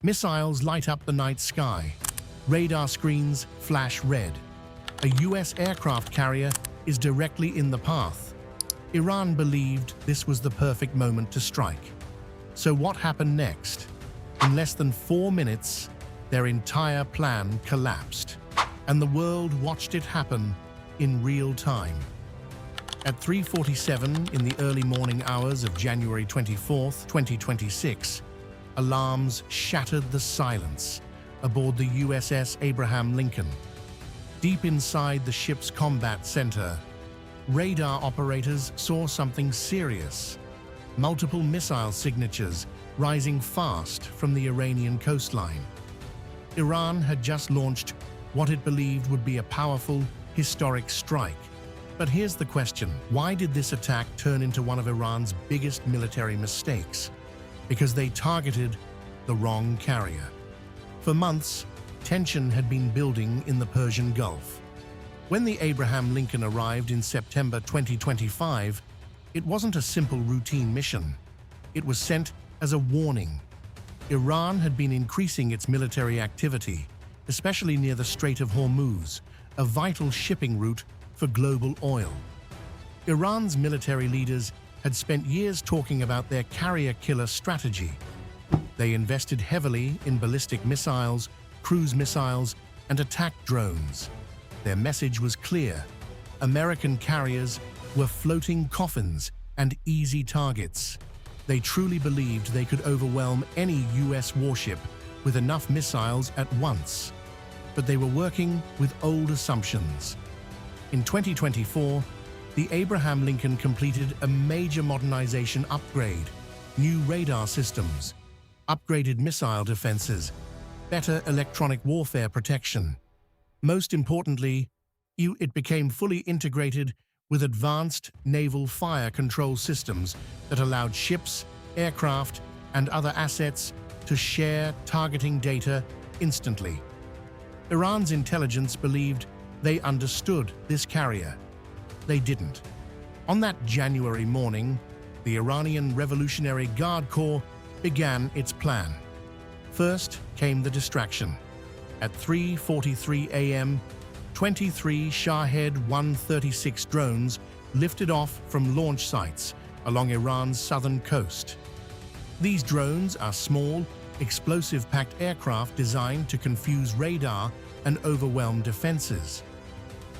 Missiles light up the night sky. Radar screens flash red. A U.S. aircraft carrier is directly in the path. Iran believed this was the perfect moment to strike. So what happened next? In less than 4 minutes, their entire plan collapsed, and the world watched it happen in real time. At 3:47 in the early morning hours of January 24, 2026, alarms shattered the silence aboard the USS Abraham Lincoln. Deep inside the ship's combat center, radar operators saw something serious. Multiple missile signatures rising fast from the Iranian coastline. Iran had just launched what it believed would be a powerful, historic strike. But here's the question: why did this attack turn into one of Iran's biggest military mistakes? Because they targeted the wrong carrier. For months, tension had been building in the Persian Gulf. When the Abraham Lincoln arrived in September 2025, it wasn't a simple routine mission. It was sent as a warning. Iran had been increasing its military activity, especially near the Strait of Hormuz, a vital shipping route for global oil. Iran's military leaders had spent years talking about their carrier-killer strategy. They invested heavily in ballistic missiles, cruise missiles, and attack drones. Their message was clear: American carriers were floating coffins and easy targets. They truly believed they could overwhelm any US warship with enough missiles at once. But they were working with old assumptions. In 2024, the Abraham Lincoln completed a major modernization upgrade: new radar systems, upgraded missile defenses, better electronic warfare protection. Most importantly, it became fully integrated with advanced naval fire control systems that allowed ships, aircraft, and other assets to share targeting data instantly. Iran's intelligence believed they understood this carrier. They didn't. On that January morning, the Iranian Revolutionary Guard Corps began its plan. First came the distraction. At 3:43 a.m., 23 Shahed 136 drones lifted off from launch sites along Iran's southern coast. These drones are small, explosive-packed aircraft designed to confuse radar and overwhelm defenses.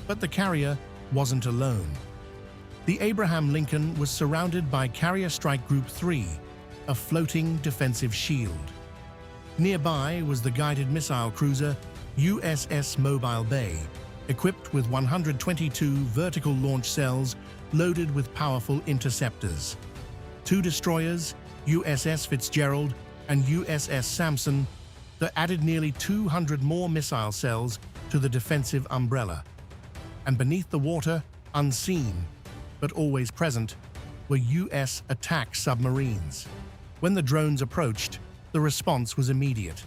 But the carrier wasn't alone. The Abraham Lincoln was surrounded by Carrier Strike Group 3, a floating defensive shield. Nearby was the guided missile cruiser USS Mobile Bay, equipped with 122 vertical launch cells loaded with powerful interceptors. 2 destroyers, USS Fitzgerald and USS Sampson, that added nearly 200 more missile cells to the defensive umbrella. And beneath the water, unseen, but always present, were U.S. attack submarines. When the drones approached, the response was immediate.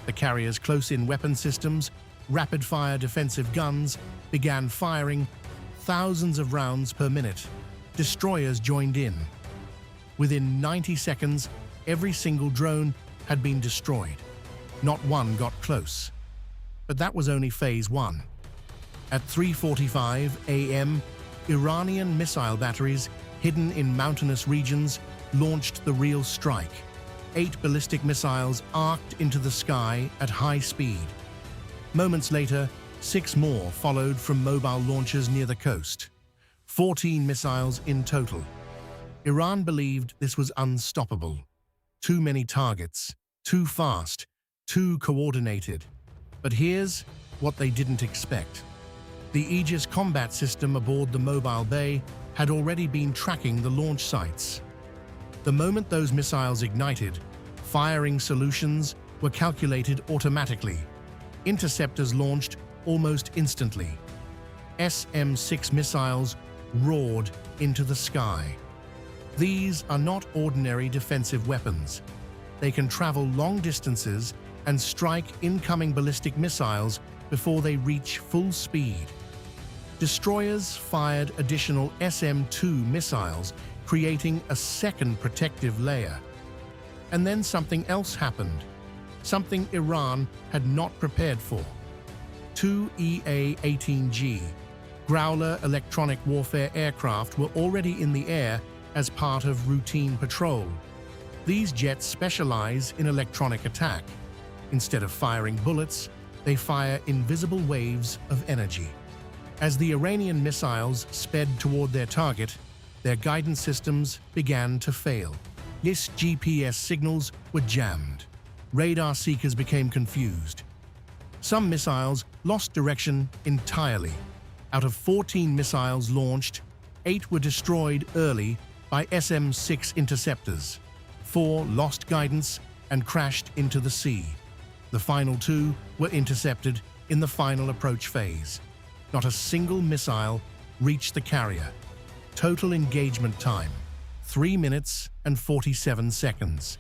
The carrier's close-in weapon systems, rapid-fire defensive guns, began firing thousands of rounds per minute. Destroyers joined in. Within 90 seconds, every single drone had been destroyed. Not one got close. But that was only phase 1. At 3:45 a.m., Iranian missile batteries hidden in mountainous regions launched the real strike. 8 ballistic missiles arced into the sky at high speed. Moments later, 6 more followed from mobile launchers near the coast. 14 missiles in total. Iran believed this was unstoppable. Too many targets, too fast, too coordinated. But here's what they didn't expect. The Aegis combat system aboard the Mobile Bay had already been tracking the launch sites. The moment those missiles ignited, firing solutions were calculated automatically. Interceptors launched almost instantly. SM-6 missiles roared into the sky. These are not ordinary defensive weapons. They can travel long distances and strike incoming ballistic missiles before they reach full speed. Destroyers fired additional SM-2 missiles, creating a second protective layer. And then something else happened. something Iran had not prepared for. Two EA-18G Growler electronic warfare aircraft were already in the air as part of routine patrol. These jets specialize in electronic attack. Instead of firing bullets, they fire invisible waves of energy. As the Iranian missiles sped toward their target, their guidance systems began to fail. Yes, GPS signals were jammed. Radar seekers became confused. Some missiles lost direction entirely. Out of 14 missiles launched, 8 were destroyed early by SM-6 interceptors. 4 lost guidance and crashed into the sea. The final 2 were intercepted in the final approach phase. Not a single missile reached the carrier. Total engagement time, 3 minutes and 47 seconds.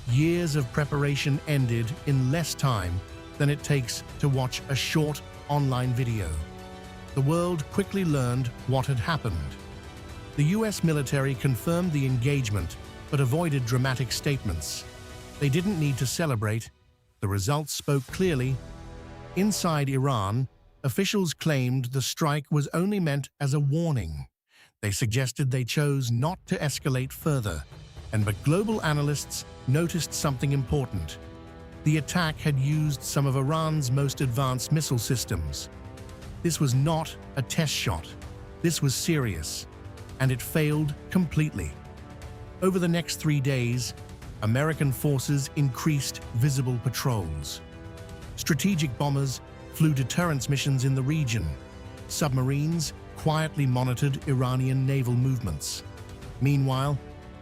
Years of preparation ended in less time than it takes to watch a short online video. The world quickly learned what had happened. The US military confirmed the engagement but avoided dramatic statements. They didn't need to celebrate. The results spoke clearly. Inside Iran, officials claimed the strike was only meant as a warning. They suggested they chose not to escalate further, but global analysts noticed something important. The attack had used some of Iran's most advanced missile systems. This was not a test shot. This was serious, and it failed completely. Over the next 3 days, American forces increased visible patrols. Strategic bombers flew deterrence missions in the region. Submarines quietly monitored Iranian naval movements. Meanwhile,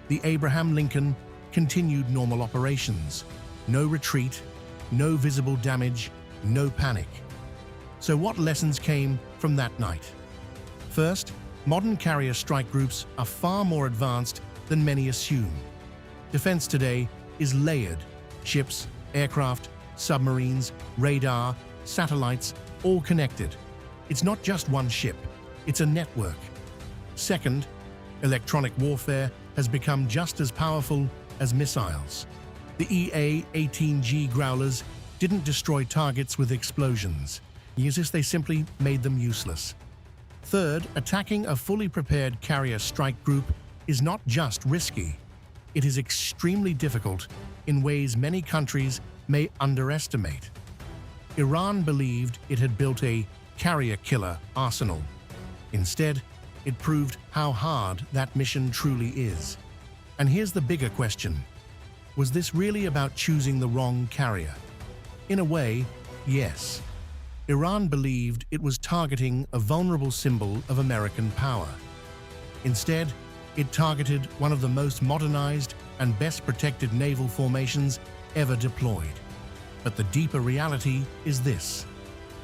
the Abraham Lincoln continued normal operations. No retreat, no visible damage, no panic. So what lessons came from that night? First, modern carrier strike groups are far more advanced than many assume. Defense today is layered. Ships, aircraft, submarines, radar, satellites, all connected. It's not just one ship, it's a network. Second, electronic warfare has become just as powerful as missiles. The EA-18G Growlers didn't destroy targets with explosions. Yes, they simply made them useless. Third, attacking a fully prepared carrier strike group is not just risky. It is extremely difficult in ways many countries may underestimate. Iran believed it had built a carrier-killer arsenal. Instead, it proved how hard that mission truly is. And here's the bigger question. Was this really about choosing the wrong carrier? In a way, yes. Iran believed it was targeting a vulnerable symbol of American power. Instead, it targeted one of the most modernized and best protected naval formations ever deployed. But the deeper reality is this.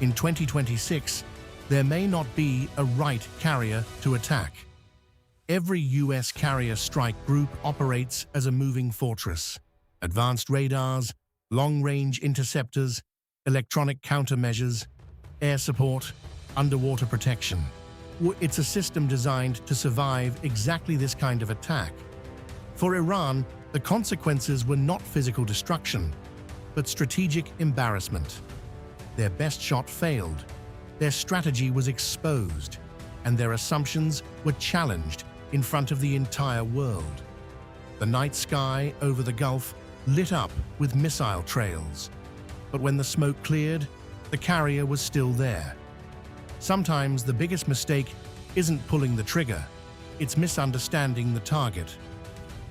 In 2026, there may not be a right carrier to attack. Every US carrier strike group operates as a moving fortress. Advanced radars, long-range interceptors, electronic countermeasures, air support, underwater protection. It's a system designed to survive exactly this kind of attack. For Iran, the consequences were not physical destruction, but strategic embarrassment. Their best shot failed, their strategy was exposed, and their assumptions were challenged in front of the entire world. The night sky over the Gulf lit up with missile trails, but when the smoke cleared, the carrier was still there. Sometimes the biggest mistake isn't pulling the trigger, it's misunderstanding the target.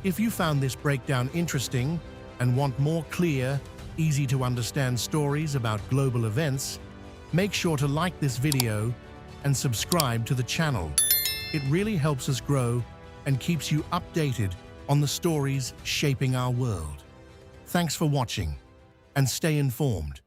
If you found this breakdown interesting and want more clear, easy-to-understand stories about global events, make sure to like this video and subscribe to the channel. It really helps us grow and keeps you updated on the stories shaping our world. Thanks for watching, and stay informed.